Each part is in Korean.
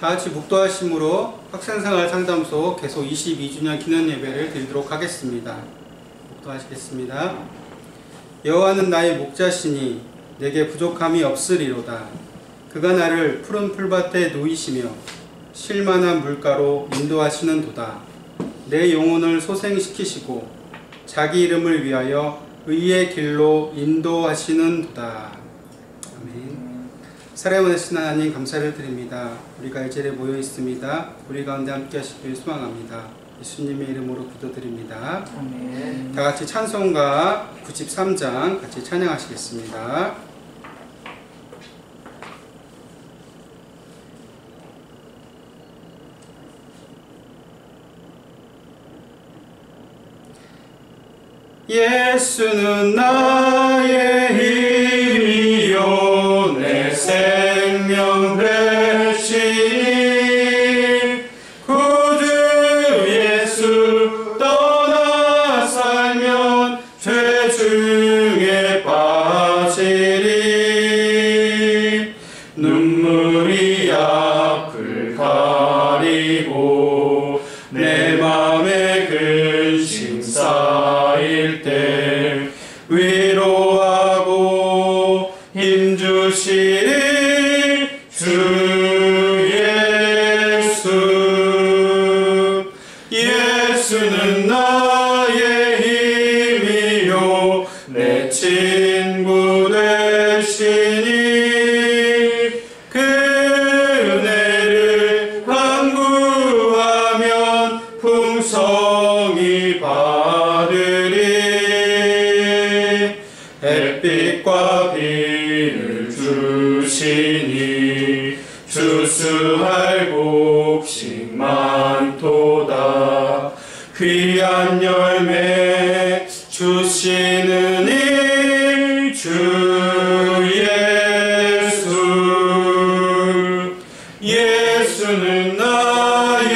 다같이 묵도하심으로 학생생활 상담소 개소 22주년 기념예배를 드리도록 하겠습니다. 묵도하시겠습니다. 여호와는 나의 목자시니 내게 부족함이 없으리로다. 그가 나를 푸른 풀밭에 누이시며 쉴만한 물가로 인도하시는도다. 내 영혼을 소생시키시고 자기 이름을 위하여 의의 길로 인도하시는도다. 아멘. 사랑의 원하신 하나님, 감사를 드립니다. 우리가 이 자리에 모여 있습니다. 우리 가운데 함께 하시길 소망합니다. 예수님의 이름으로 기도드립니다. 아멘. 다 같이 찬송가 93장 같이 찬양하시겠습니다. 예수는 나의 힘이요 내 생명 되시니 구주 예수 떠나 살면 죄 중에 빠지리. 눈물이 앞을 가리고 내 맘에 근심 쌓일 때 위로하고 힘주시리 주 예수. 예수는 나의 힘이요 내 친구 되시니 그 은혜를 간구하면 풍성히 받으리. 햇빛과 비를 주시니 주수할 곡식 많도다. 귀한 열매 주시는 이 주 예수. 예수는 나의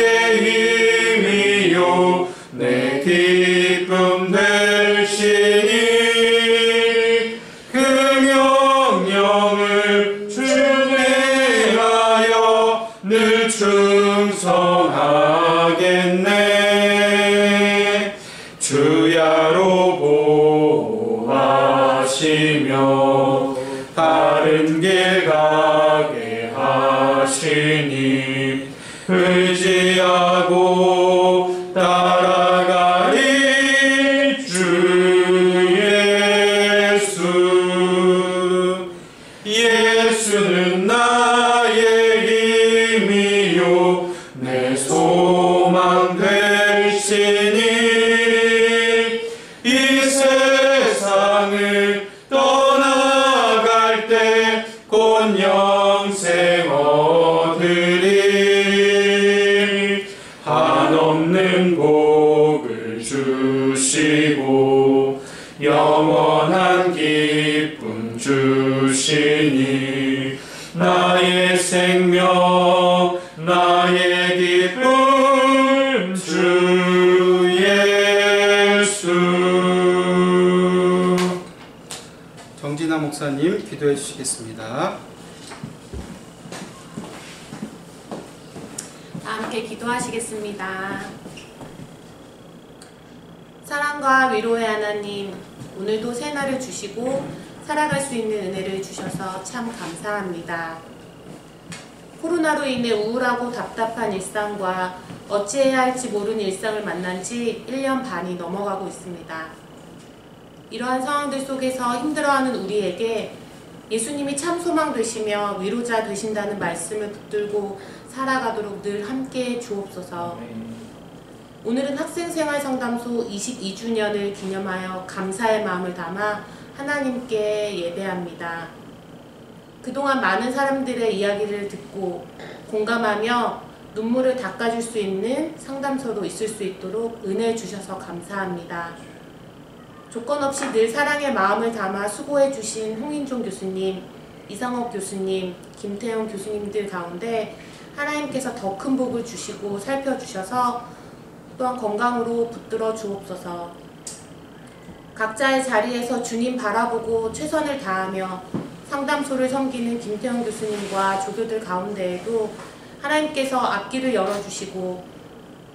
힘이요 내 기쁨 되시니 그 명령을 준행하여 늘 충성하겠네. 주야로 보호하시며 바른 길 가게 하시니 의지하고 따라가리 주 예수. 예수는 나의 힘이요 내 소망 되시니 이 세상을 떠나갈 때 곧 영생 얻으리. 한없는 복을 주시고 영원한 기쁨 주시니 나의 생명 나의 기쁨 주 예수. 정진아 목사님 기도해 주시겠습니다. 함께 기도하시겠습니다. 사랑과 위로의 하나님, 오늘도 새날을 주시고 살아갈 수 있는 은혜를 주셔서 참 감사합니다. 코로나로 인해 우울하고 답답한 일상과 어찌해야 할지 모르는 일상을 만난 지 1년 반이 넘어가고 있습니다. 이러한 상황들 속에서 힘들어하는 우리에게 예수님이 참 소망 되시며 위로자 되신다는 말씀을 붙들고 살아가도록 늘 함께 주옵소서. 오늘은 학생생활 상담소 22주년을 기념하여 감사의 마음을 담아 하나님께 예배합니다. 그동안 많은 사람들의 이야기를 듣고 공감하며 눈물을 닦아줄 수 있는 상담소로 있을 수 있도록 은혜 주셔서 감사합니다. 조건 없이 늘 사랑의 마음을 담아 수고해 주신 홍인종 교수님, 이상옥 교수님, 김태형 교수님들 가운데 하나님께서 더 큰 복을 주시고 살펴주셔서 또한 건강으로 붙들어 주옵소서. 각자의 자리에서 주님 바라보고 최선을 다하며 상담소를 섬기는 김태형 교수님과 조교들 가운데에도 하나님께서 앞길을 열어주시고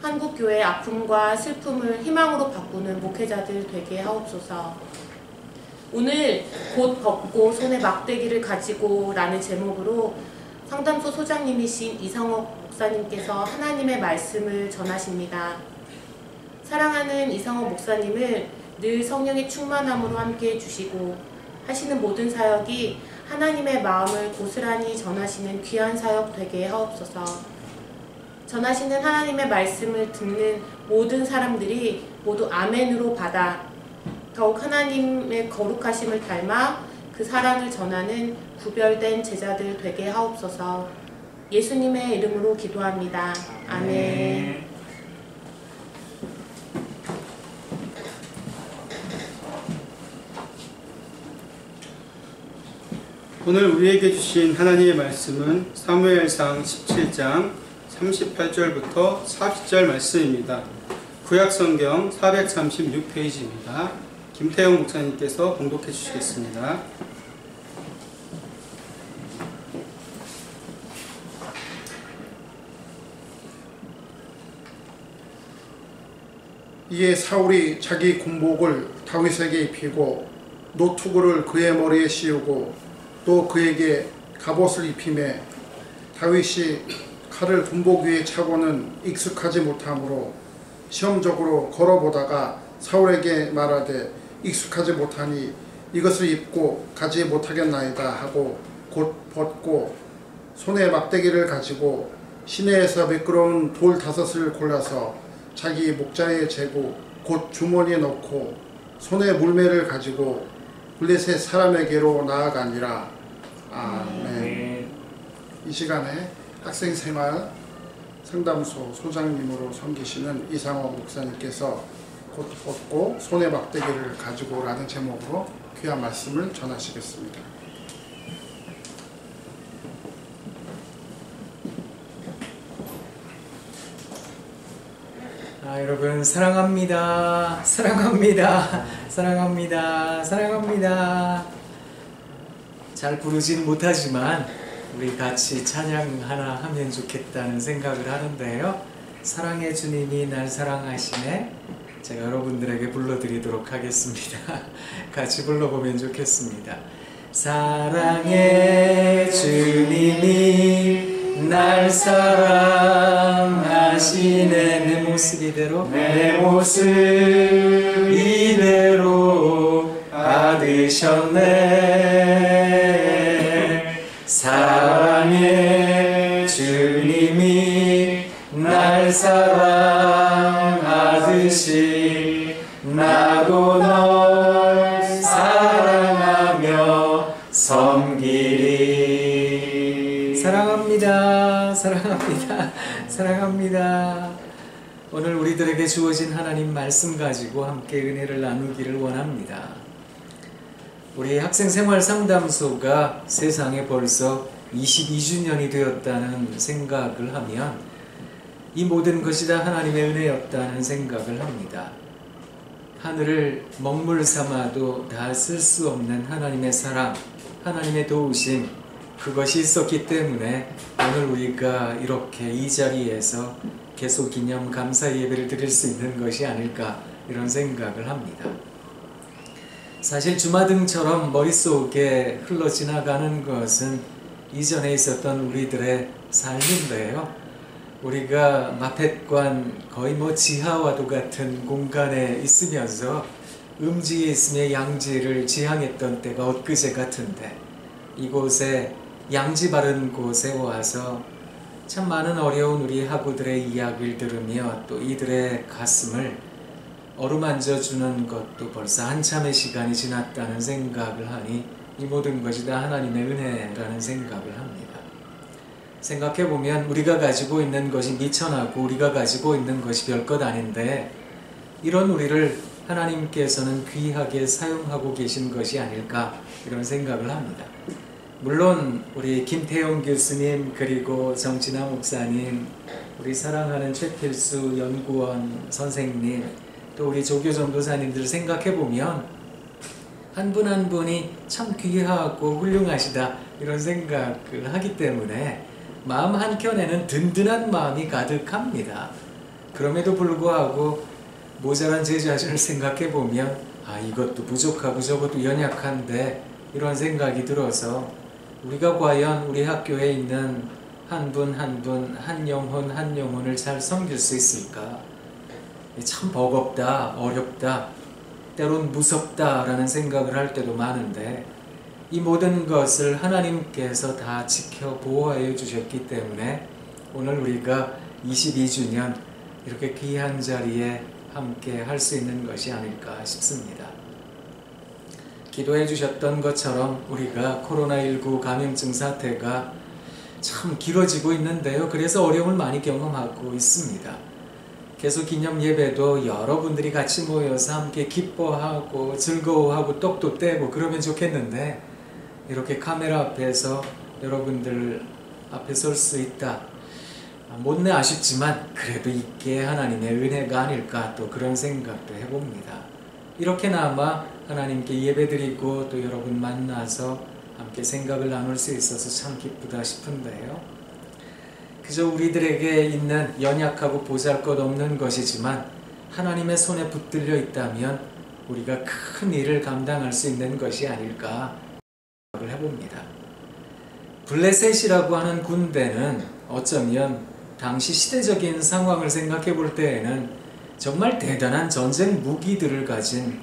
한국교회의 아픔과 슬픔을 희망으로 바꾸는 목회자들 되게 하옵소서. 오늘 곧 벗고 손에 막대기를 가지고 라는 제목으로 상담소 소장님이신 이상옥 목사님께서 하나님의 말씀을 전하십니다. 사랑하는 이상옥 목사님을 늘 성령의 충만함으로 함께 해주시고 하시는 모든 사역이 하나님의 마음을 고스란히 전하시는 귀한 사역 되게 하옵소서. 전하시는 하나님의 말씀을 듣는 모든 사람들이 모두 아멘으로 받아 더욱 하나님의 거룩하심을 닮아 그 사랑을 전하는 구별된 제자들 되게 하옵소서. 예수님의 이름으로 기도합니다. 아멘. 오늘 우리에게 주신 하나님의 말씀은 사무엘상 17장 38절부터 40절 말씀입니다. 구약성경 436페이지입니다. 김태용 목사님께서 봉독해 주시겠습니다. 이에 사울이 자기 군복을 다윗에게 입히고 노투구를 그의 머리에 씌우고 또 그에게 갑옷을 입히매 다윗이 칼을 군복 위에 차고는 익숙하지 못하므로 시험적으로 걸어보다가 사울에게 말하되 익숙하지 못하니 이것을 입고 가지 못하겠나이다 하고 곧 벗고 손에 막대기를 가지고 시내에서 미끄러운 돌 5을 골라서 자기 목자에 재고 곧 주머니에 넣고 손에 물매를 가지고 블레셋 사람에게로 나아가니라. 아멘. 이 시간에 학생생활 상담소 소장님으로 섬기시는 이상옥 목사님께서 곧 벗고 손에 막대기를 가지고 라는 제목으로 귀한 말씀을 전하시겠습니다. 여러분 사랑합니다. 사랑합니다. 사랑합니다. 사랑합니다. 잘 부르진 못하지만 우리 같이 찬양 하나 하면 좋겠다는 생각을 하는데요. 사랑의 주님이 날 사랑하시네. 제가 여러분들에게 불러드리도록 하겠습니다. 같이 불러보면 좋겠습니다. 사랑의 주님이 날 사랑하시네. 내 모습 이대로 내 모습 이대로 받으셨네. 사랑의 주님이 날 사랑하듯이 나도 널 사랑하며 섬기리. 사랑합니다. 사랑합니다. 사랑합니다. 오늘 우리들에게 주어진 하나님 말씀 가지고 함께 은혜를 나누기를 원합니다. 우리 학생생활상담소가 세상에 벌써 22주년이 되었다는 생각을 하면 이 모든 것이 다 하나님의 은혜였다는 생각을 합니다. 하늘을 먹물 삼아도 다 쓸 수 없는 하나님의 사랑, 하나님의 도우심, 그것이 있었기 때문에 오늘 우리가 이렇게 이 자리에서 계속 기념 감사 예배를 드릴 수 있는 것이 아닐까 이런 생각을 합니다. 사실 주마등처럼 머릿속에 흘러 지나가는 것은 이전에 있었던 우리들의 삶인데요. 우리가 마펫관 거의 지하와도 같은 공간에 있으면서 음지에 있으며 양지를 지향했던 때가 엊그제 같은데 이곳에 양지 바른 곳에 와서 참 많은 어려운 우리 학우들의 이야기를 들으며 또 이들의 가슴을 어루만져 주는 것도 벌써 한참의 시간이 지났다는 생각을 하니 이 모든 것이 다 하나님의 은혜라는 생각을 합니다. 생각해보면 우리가 가지고 있는 것이 미천하고 우리가 가지고 있는 것이 별것 아닌데 이런 우리를 하나님께서는 귀하게 사용하고 계신 것이 아닐까 이런 생각을 합니다. 물론 우리 김태용 교수님 그리고 정진아 목사님 우리 사랑하는 최필수 연구원 선생님 또 우리 조교 전도사님들 생각해보면 한 분 한 분이 참 귀하고 훌륭하시다 이런 생각을 하기 때문에 마음 한켠에는 든든한 마음이 가득합니다. 그럼에도 불구하고 모자란 제 자신을 생각해 보면 이것도 부족하고 저것도 연약한데 이런 생각이 들어서 우리가 과연 우리 학교에 있는 한 분 한 분, 한 영혼 한 영혼을 잘 섬길 수 있을까? 참 버겁다, 어렵다, 때론 무섭다라는 생각을 할 때도 많은데 이 모든 것을 하나님께서 다 지켜 보호하여 주셨기 때문에 오늘 우리가 22주년 이렇게 귀한 자리에 함께 할 수 있는 것이 아닐까 싶습니다. 기도해 주셨던 것처럼 우리가 코로나19 감염증 사태가 참 길어지고 있는데요. 그래서 어려움을 많이 경험하고 있습니다. 계속 기념 예배도 여러분들이 같이 모여서 함께 기뻐하고 즐거워하고 떡도 떼고 그러면 좋겠는데 이렇게 카메라 앞에서 여러분들 앞에 설 수 있다. 못내 아쉽지만 그래도 이게 하나님의 은혜가 아닐까 또 그런 생각도 해봅니다. 이렇게나마 하나님께 예배드리고 또 여러분 만나서 함께 생각을 나눌 수 있어서 참 기쁘다 싶은데요. 그저 우리들에게 있는 연약하고 보잘것없는 것이지만 하나님의 손에 붙들려 있다면 우리가 큰 일을 감당할 수 있는 것이 아닐까 생각을 해봅니다. 블레셋이라고 하는 군대는 어쩌면 당시 시대적인 상황을 생각해 볼 때에는 정말 대단한 전쟁 무기들을 가진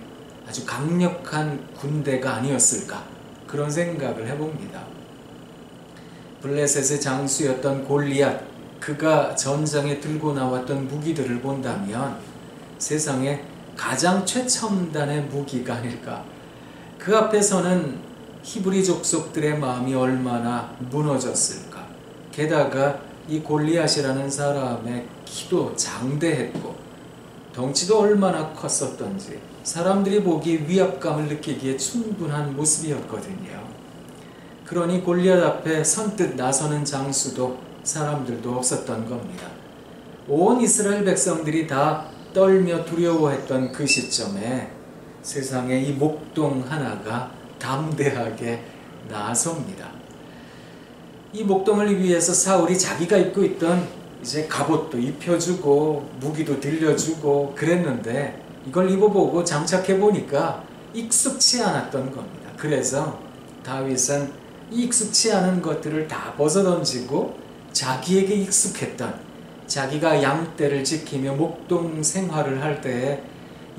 아주 강력한 군대가 아니었을까 그런 생각을 해봅니다. 블레셋의 장수였던 골리앗, 그가 전장에 들고 나왔던 무기들을 본다면 세상에 가장 최첨단의 무기가 아닐까. 그 앞에서는 히브리 족속들의 마음이 얼마나 무너졌을까. 게다가 이 골리앗이라는 사람의 키도 장대했고 덩치도 얼마나 컸었던지 사람들이 보기 위압감을 느끼기에 충분한 모습이었거든요. 그러니 골리앗 앞에 선뜻 나서는 장수도 사람들도 없었던 겁니다. 온 이스라엘 백성들이 다 떨며 두려워했던 그 시점에 세상에 이 목동 하나가 담대하게 나섭니다. 이 목동을 위해서 사울이 자기가 입고 있던 이제 갑옷도 입혀주고 무기도 들려주고 그랬는데 이걸 입어보고 장착해보니까 익숙치 않았던 겁니다. 그래서 다윗은 이 익숙치 않은 것들을 다 벗어던지고 자기에게 익숙했던, 자기가 양떼를 지키며 목동 생활을 할 때에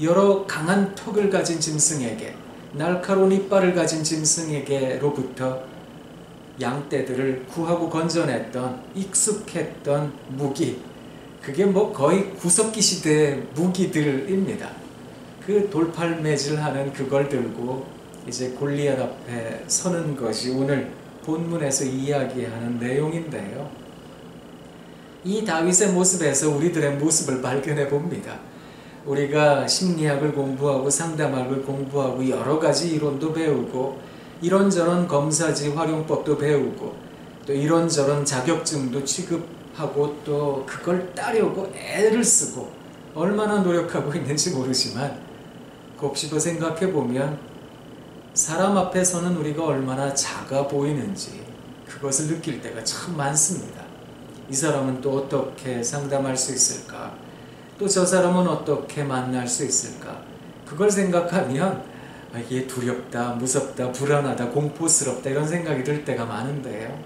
여러 강한 턱을 가진 짐승에게, 날카로운 이빨을 가진 짐승에게로부터 양떼들을 구하고 건져냈던 익숙했던 무기, 그게 거의 구석기 시대의 무기들입니다. 그 돌팔매질하는 그걸 들고 이제 골리앗 앞에 서는 것이 오늘 본문에서 이야기하는 내용인데요. 이 다윗의 모습에서 우리들의 모습을 발견해 봅니다. 우리가 심리학을 공부하고 상담학을 공부하고 여러 가지 이론도 배우고 이런저런 검사지 활용법도 배우고 또 이런저런 자격증도 취급하고 또 그걸 따려고 애를 쓰고 얼마나 노력하고 있는지 모르지만 곱씹어 생각해 보면 사람 앞에서는 우리가 얼마나 작아 보이는지 그것을 느낄 때가 참 많습니다. 이 사람은 또 어떻게 상담할 수 있을까? 또 저 사람은 어떻게 만날 수 있을까? 그걸 생각하면 이게 두렵다, 무섭다, 불안하다, 공포스럽다 이런 생각이 들 때가 많은데요.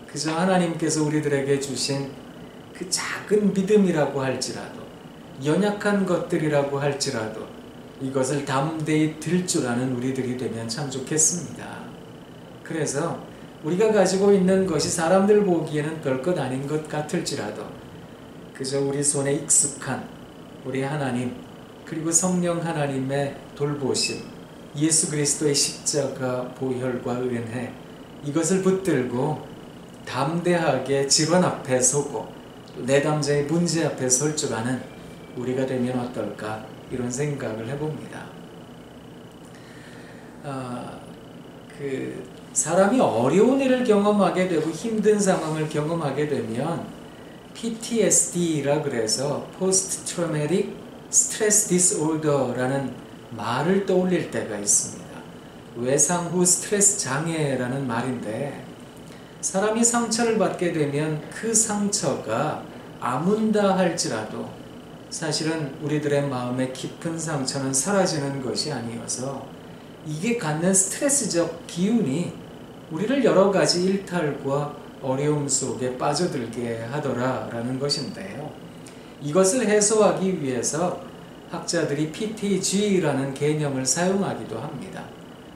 그저 하나님께서 우리들에게 주신 그 작은 믿음이라고 할지라도 연약한 것들이라고 할지라도 이것을 담대히 들 줄 아는 우리들이 되면 참 좋겠습니다. 그래서 우리가 가지고 있는 것이 사람들 보기에는 별것 아닌 것 같을지라도 그저 우리 손에 익숙한 우리 하나님 그리고 성령 하나님의 돌보심, 예수 그리스도의 십자가 보혈과 은혜 이것을 붙들고 담대하게 질원 앞에 서고 내담자의 문제 앞에 설 줄 아는 우리가 되면 어떨까 이런 생각을 해봅니다. 사람이 어려운 일을 경험하게 되고 힘든 상황을 경험하게 되면 PTSD라 그래서 Post Traumatic Stress Disorder라는 말을 떠올릴 때가 있습니다. 외상 후 스트레스 장애라는 말인데 사람이 상처를 받게 되면 그 상처가 아문다 할지라도 사실은 우리들의 마음의 깊은 상처는 사라지는 것이 아니어서 이게 갖는 스트레스적 기운이 우리를 여러 가지 일탈과 어려움 속에 빠져들게 하더라라는 것인데요. 이것을 해소하기 위해서 학자들이 PTG라는 개념을 사용하기도 합니다.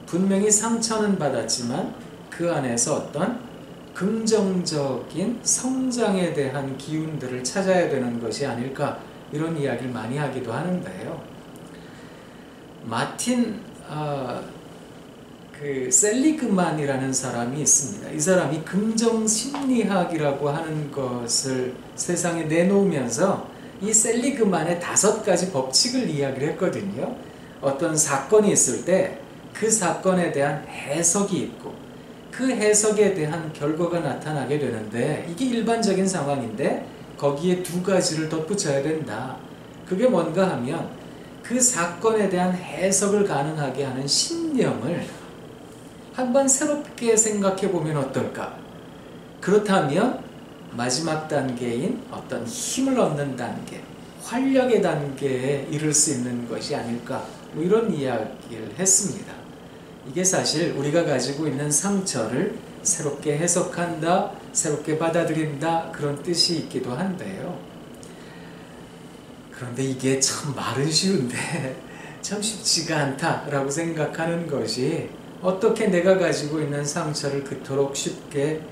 분명히 상처는 받았지만 그 안에서 어떤 긍정적인 성장에 대한 기운들을 찾아야 되는 것이 아닐까, 이런 이야기를 많이 하기도 하는데요. 마틴 셀리그만이라는 사람이 있습니다. 이 사람이 긍정심리학이라고 하는 것을 세상에 내놓으면서 이 셀리그만의 5가지 법칙을 이야기를 했거든요. 어떤 사건이 있을 때 그 사건에 대한 해석이 있고 그 해석에 대한 결과가 나타나게 되는데, 이게 일반적인 상황인데 거기에 2가지를 덧붙여야 된다. 그게 뭔가 하면 그 사건에 대한 해석을 가능하게 하는 신념을 한번 새롭게 생각해 보면 어떨까? 그렇다면 마지막 단계인 어떤 힘을 얻는 단계, 활력의 단계에 이를 수 있는 것이 아닐까, 뭐 이런 이야기를 했습니다. 이게 사실 우리가 가지고 있는 상처를 새롭게 해석한다, 새롭게 받아들인다, 그런 뜻이 있기도 한데요. 그런데 이게 참 말은 쉬운데 참 쉽지가 않다라고 생각하는 것이, 어떻게 내가 가지고 있는 상처를 그토록 쉽게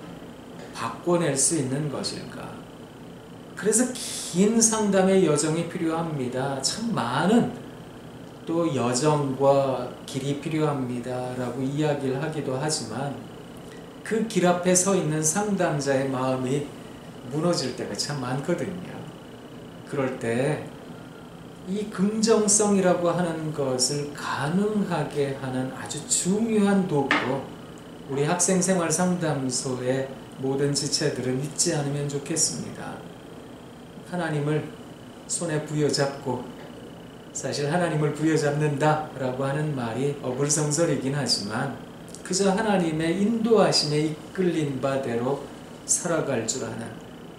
바꿔낼 수 있는 것일까? 그래서 긴 상담의 여정이 필요합니다. 참 많은 또 여정과 길이 필요합니다 라고 이야기를 하기도 하지만, 그 길 앞에 서 있는 상담자의 마음이 무너질 때가 참 많거든요. 그럴 때 이 긍정성이라고 하는 것을 가능하게 하는 아주 중요한 도구로 우리 학생생활 상담소의 모든 지체들은 잊지 않으면 좋겠습니다. 하나님을 손에 부여잡고, 사실 하나님을 부여잡는다 라고 하는 말이 어불성설이긴 하지만 그저 하나님의 인도하심에 이끌린 바대로 살아갈 줄 아는,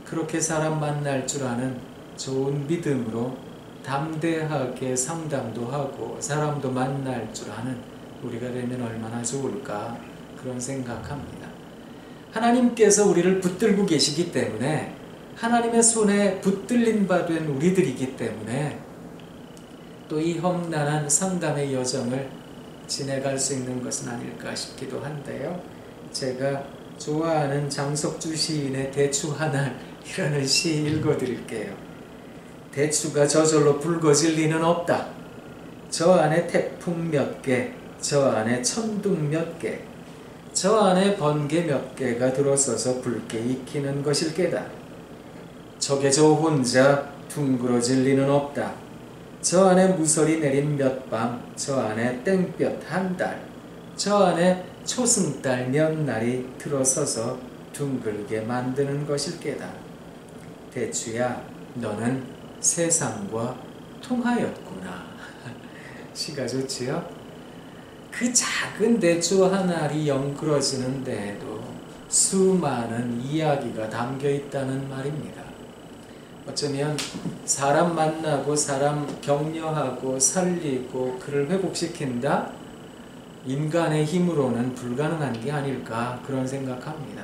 그렇게 사람 만날 줄 아는 좋은 믿음으로 담대하게 상담도 하고 사람도 만날 줄 아는 우리가 되면 얼마나 좋을까, 그런 생각합니다. 하나님께서 우리를 붙들고 계시기 때문에, 하나님의 손에 붙들린 바 된 우리들이기 때문에 또 이 험난한 상담의 여정을 지내갈 수 있는 것은 아닐까 싶기도 한데요. 제가 좋아하는 장석주 시인의 대추 하나이라는 시 읽어드릴게요. 대추가 저절로 붉어질 리는 없다. 저 안에 태풍 몇 개, 저 안에 천둥 몇 개, 저 안에 번개 몇 개가 들어서서 붉게 익히는 것일 게다. 저게 저 혼자 둥그러질 리는 없다. 저 안에 무설이 내린 몇 밤, 저 안에 땡볕 한 달, 저 안에 초승달 몇 날이 들어서서 둥글게 만드는 것일 게다. 대추야, 너는 세상과 통하였구나. 시가 좋지요? 그 작은 대추 한 알이 영그러지는 데에도 수많은 이야기가 담겨 있다는 말입니다. 어쩌면 사람 만나고 사람 격려하고 살리고 그를 회복시킨다? 인간의 힘으로는 불가능한 게 아닐까, 그런 생각합니다.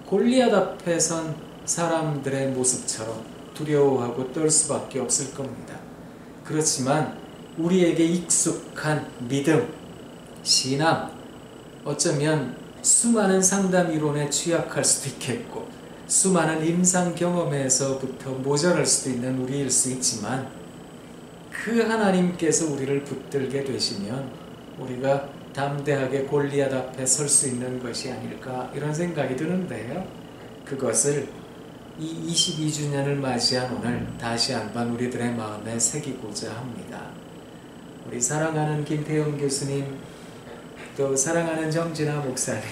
골리앗 앞에 선 사람들의 모습처럼 두려워하고 떨 수밖에 없을 겁니다. 그렇지만 우리에게 익숙한 믿음, 신앙, 어쩌면 수많은 상담 이론에 취약할 수도 있겠고 수많은 임상 경험에서부터 모자랄 수도 있는 우리일 수 있지만, 그 하나님께서 우리를 붙들게 되시면 우리가 담대하게 골리앗 앞에 설 수 있는 것이 아닐까, 이런 생각이 드는데요. 그것을 이 22주년을 맞이한 오늘 다시 한번 우리들의 마음에 새기고자 합니다. 우리 사랑하는 김태용 교수님, 또 사랑하는 정진아 목사님,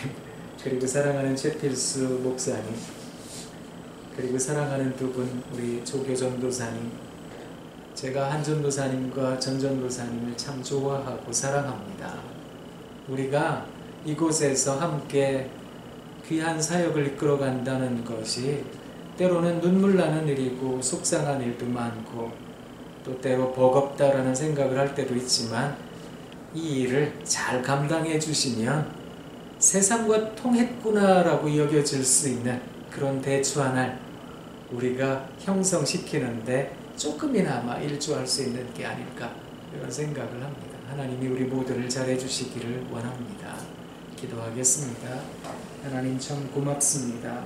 그리고 사랑하는 최필수 목사님, 그리고 사랑하는 두 분 우리 조교 전도사님, 제가 한 전도사님과 전 전도사님을 참 좋아하고 사랑합니다. 우리가 이곳에서 함께 귀한 사역을 이끌어간다는 것이 때로는 눈물 나는 일이고 속상한 일도 많고 또 때로 버겁다라는 생각을 할 때도 있지만 이 일을 잘 감당해 주시면 세상과 통했구나라고 여겨질 수 있는 그런 대추 하나를 우리가 형성시키는데 조금이나마 일조할 수 있는 게 아닐까 이런 생각을 합니다. 하나님이 우리 모두를 잘해 주시기를 원합니다. 기도하겠습니다. 하나님 참 고맙습니다.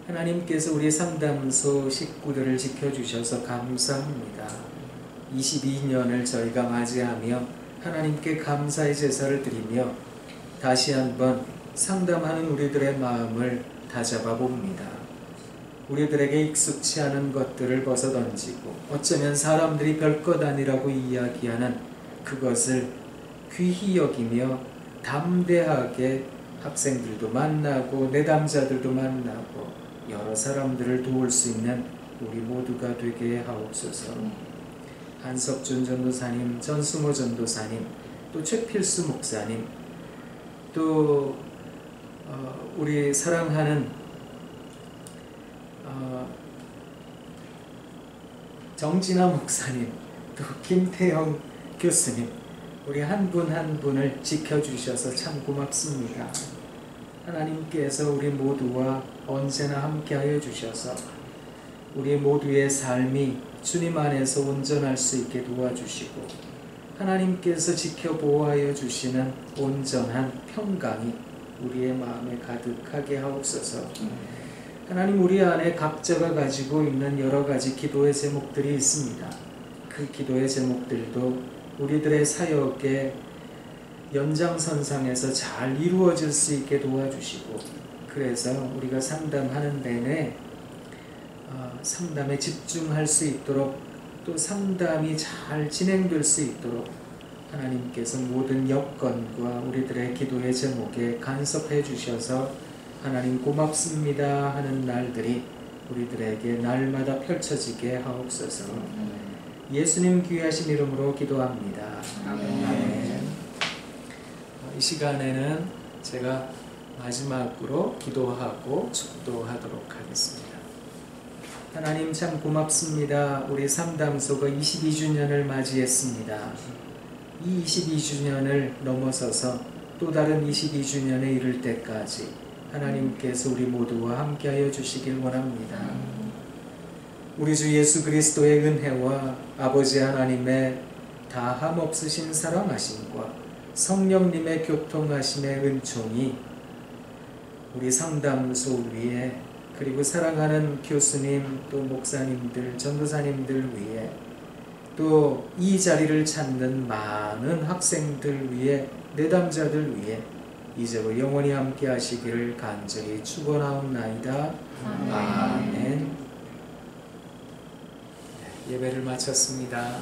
하나님께서 우리 상담소 식구들을 지켜주셔서 감사합니다. 22년을 저희가 맞이하며 하나님께 감사의 제사를 드리며 다시 한번 상담하는 우리들의 마음을 다잡아 봅니다. 우리들에게 익숙치 않은 것들을 벗어던지고 어쩌면 사람들이 별것 아니라고 이야기하는 그것을 귀히 여기며 담대하게 학생들도 만나고 내담자들도 만나고 여러 사람들을 도울 수 있는 우리 모두가 되게 하옵소서. 한석준 전도사님, 전승호 전도사님, 또 최필수 목사님, 또 우리 사랑하는 정진아 목사님, 또 김태형 교수님, 우리 한 분 한 분을 지켜주셔서 참 고맙습니다. 하나님께서 우리 모두와 언제나 함께하여 주셔서 우리 모두의 삶이 주님 안에서 온전할 수 있게 도와주시고 하나님께서 지켜보호하여 주시는 온전한 평강이 우리의 마음에 가득하게 하옵소서. 하나님, 우리 안에 각자가 가지고 있는 여러 가지 기도의 제목들이 있습니다. 그 기도의 제목들도 우리들의 사역의 연장선상에서 잘 이루어질 수 있게 도와주시고 그래서 우리가 상담하는 내내 상담에 집중할 수 있도록 또 상담이 잘 진행될 수 있도록 하나님께서 모든 여건과 우리들의 기도의 제목에 간섭해 주셔서 하나님 고맙습니다 하는 날들이 우리들에게 날마다 펼쳐지게 하옵소서. 예수님 귀하신 이름으로 기도합니다. 아멘. 이 시간에는 제가 마지막으로 기도하고 축도하도록 하겠습니다. 하나님 참 고맙습니다. 우리 상담소가 22주년을 맞이했습니다. 이 22주년을 넘어서서 또 다른 22주년에 이를 때까지 하나님께서 우리 모두와 함께하여 주시길 원합니다. 우리 주 예수 그리스도의 은혜와 아버지 하나님의 다함 없으신 사랑하심과 성령님의 교통하심의 은총이 우리 상담소 위에 그리고 사랑하는 교수님 또 목사님들 전도사님들 위에 또 이 자리를 찾는 많은 학생들 위에 내담자들 위에 이제로 영원히 함께 하시기를 간절히 축원하옵나이다. 아멘. 예배를 마쳤습니다.